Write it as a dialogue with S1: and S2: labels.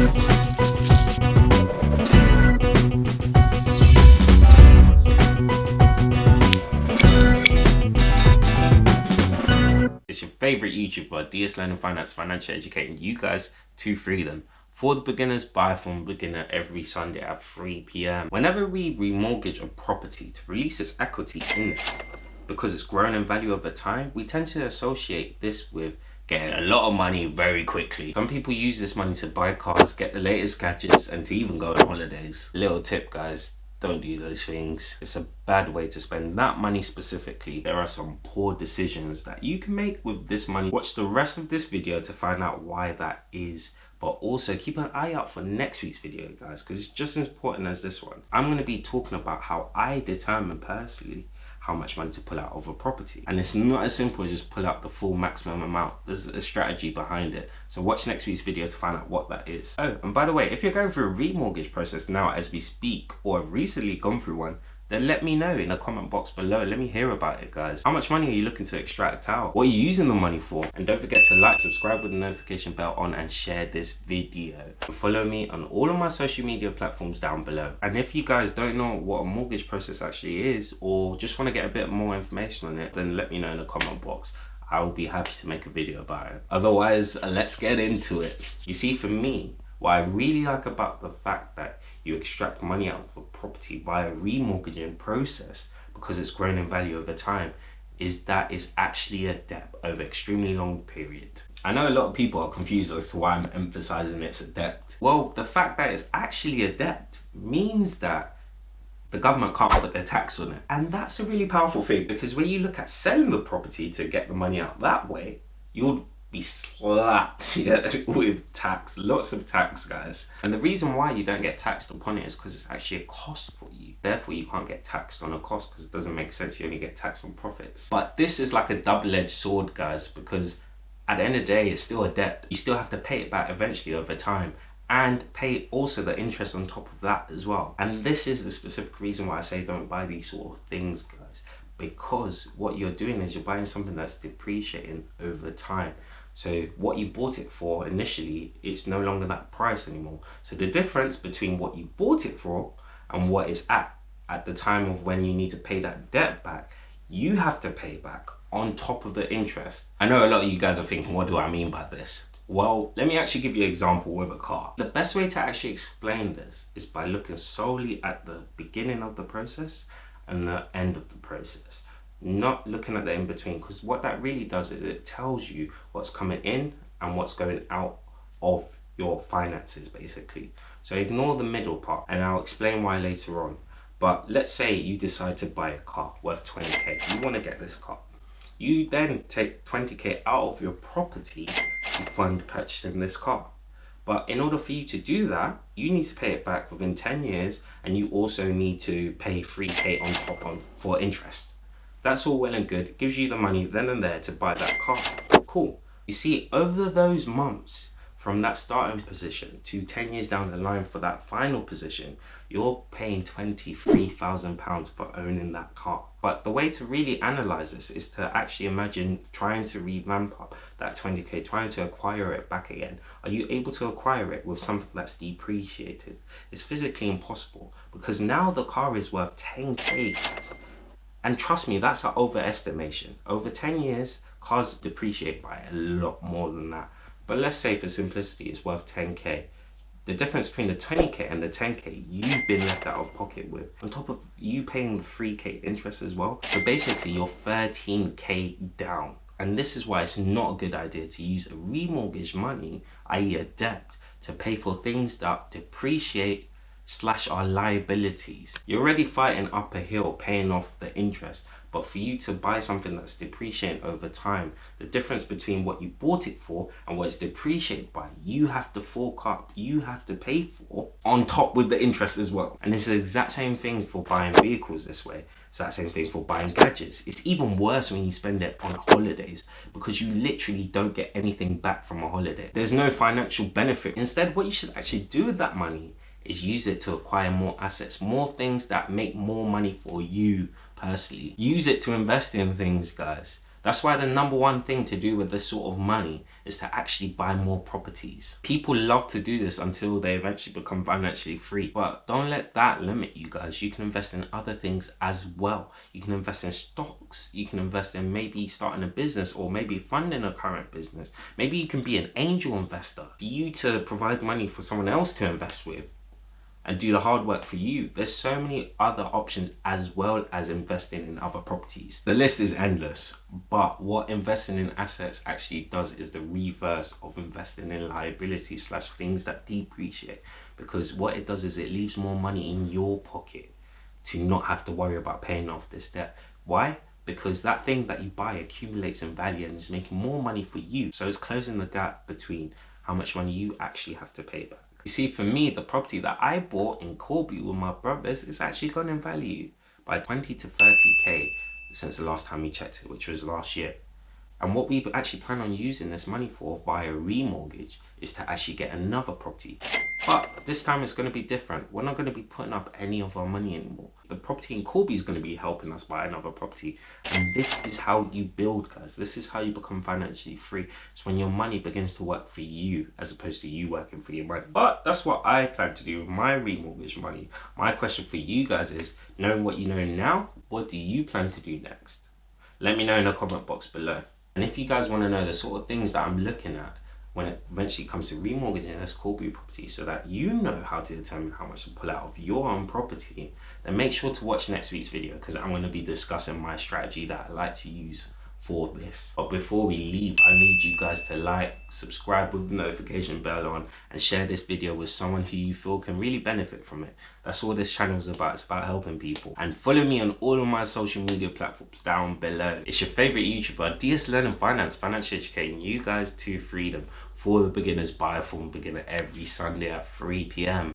S1: It's your favorite YouTuber, DS Learning Finance, financial educating you guys to freedom. For the beginners, buy from beginner every Sunday at 3 p.m. Whenever we remortgage a property to release its equity in it, because it's grown in value over time, we tend to associate this with getting a lot of money very quickly. Some people use this money to buy cars, get the latest gadgets, and to even go on holidays. Little tip, guys. Don't do those things. It's a bad way to spend that money specifically. There are some poor decisions that you can make with this money. Watch the rest of this video to find out why that is. But also keep an eye out for next week's video, guys, because it's just as important as this one. I'm going to be talking about how I determine personally how much money to pull out of a property. And it's not as simple as just pull out the full maximum amount. There's a strategy behind it. So watch next week's video to find out what that is. Oh, and by the way, if you're going through a remortgage process now as we speak, or have recently gone through one, then let me know in the comment box below. Let me hear about it, guys. How much money are you looking to extract out? What are you using the money for? And don't forget to like, subscribe with the notification bell on, and share this video. And follow me on all of my social media platforms down below. And if you guys don't know what a mortgage process actually is, or just want to get a bit more information on it, then let me know in the comment box. I will be happy to make a video about it. Otherwise, let's get into it. You see, for me, what I really like about the fact that you extract money out of a property via remortgaging process, because it's grown in value over time, is that it's actually a debt over extremely long period. I know a lot of people are confused as to why I'm emphasizing it's a debt. Well, the fact that it's actually a debt means that the government can't put their tax on it. And that's a really powerful thing, because when you look at selling the property to get the money out that way, you'll be slapped with tax, lots of tax, guys. And the reason why you don't get taxed upon it is because it's actually a cost for you. Therefore, you can't get taxed on a cost, because it doesn't make sense. You only get taxed on profits. But this is like a double-edged sword, guys, because at the end of the day, it's still a debt. You still have to pay it back eventually over time, and pay also the interest on top of that as well. And this is the specific reason why I say don't buy these sort of things, guys, because what you're doing is you're buying something that's depreciating over time. So what you bought it for initially, it's no longer that price anymore. So the difference between what you bought it for and what it's at the time of when you need to pay that debt back, you have to pay back on top of the interest. I know a lot of you guys are thinking, what do I mean by this? Well, let me actually give you an example with a car. The best way to actually explain this is by looking solely at the beginning of the process and the end of the process. Not looking at the in between, because what that really does is it tells you what's coming in and what's going out of your finances, basically. So ignore the middle part, and I'll explain why later on. But let's say you decide to buy a car worth 20k. You want to get this car. You then take 20k out of your property to fund purchasing this car. But in order for you to do that, you need to pay it back within 10 years, and you also need to pay 3k on top for interest. That's all well and good. It gives you the money then and there to buy that car. Cool. You see, over those months, from that starting position to 10 years down the line for that final position, you're paying £23,000 for owning that car. But the way to really analyze this is to actually imagine trying to revamp up that 20k, trying to acquire it back again. Are you able to acquire it with something that's depreciated? It's physically impossible, because now the car is worth 10k, guys. And trust me, that's an overestimation. Over 10 years, cars depreciate by a lot more than that. But let's say for simplicity, it's worth 10k. The difference between the 20k and the 10k, you've been left out of pocket with, on top of you paying the 3k interest as well. So basically, you're 13k down. And this is why it's not a good idea to use a remortgage money, i.e. a debt, to pay for things that depreciate / our liabilities. You're already fighting up a hill paying off the interest, but for you to buy something that's depreciating over time, the difference between what you bought it for and what it's depreciated by, you have to fork up, you have to pay for on top with the interest as well. And it's the exact same thing for buying vehicles this way. It's that same thing for buying gadgets. It's even worse when you spend it on holidays, because you literally don't get anything back from a holiday. There's no financial benefit. Instead, what you should actually do with that money is use it to acquire more assets, more things that make more money for you personally. Use it to invest in things, guys. That's why the number one thing to do with this sort of money is to actually buy more properties. People love to do this until they eventually become financially free. But don't let that limit you guys. You can invest in other things as well. You can invest in stocks. You can invest in maybe starting a business or maybe funding a current business. Maybe you can be an angel investor for you to provide money for someone else to invest with and do the hard work for you. There's so many other options as well as investing in other properties. The list is endless, but what investing in assets actually does is the reverse of investing in liabilities / things that depreciate, because what it does is it leaves more money in your pocket to not have to worry about paying off this debt. Why? Because that thing that you buy accumulates in value and is making more money for you. So it's closing the gap between how much money you actually have to pay back. You see, for me, the property that I bought in Corby with my brothers is actually gone in value by 20 to 30k since the last time we checked it, which was last year. And what we actually plan on using this money for via remortgage is to actually get another property. But this time it's going to be different. We're not going to be putting up any of our money anymore. The property in Corby is going to be helping us buy another property. And this is how you build, guys. This is how you become financially free. It's when your money begins to work for you as opposed to you working for your money. But that's what I plan to do with my remortgage money. My question for you guys is, knowing what you know now, what do you plan to do next? Let me know in the comment box below. And if you guys want to know the sort of things that I'm looking at when it eventually comes to remortgaging this Corby property, so that you know how to determine how much to pull out of your own property, then make sure to watch next week's video, because I'm going to be discussing my strategy that I like to use for this. But before we leave, I need you guys to like, subscribe with the notification bell on, and share this video with someone who you feel can really benefit from it. That's all this channel is about. It's about helping people. And follow me on all of my social media platforms down below. It's your favorite YouTuber, DS Learning Finance, financially educating you guys to freedom for the beginners by a former beginner every Sunday at 3 p.m.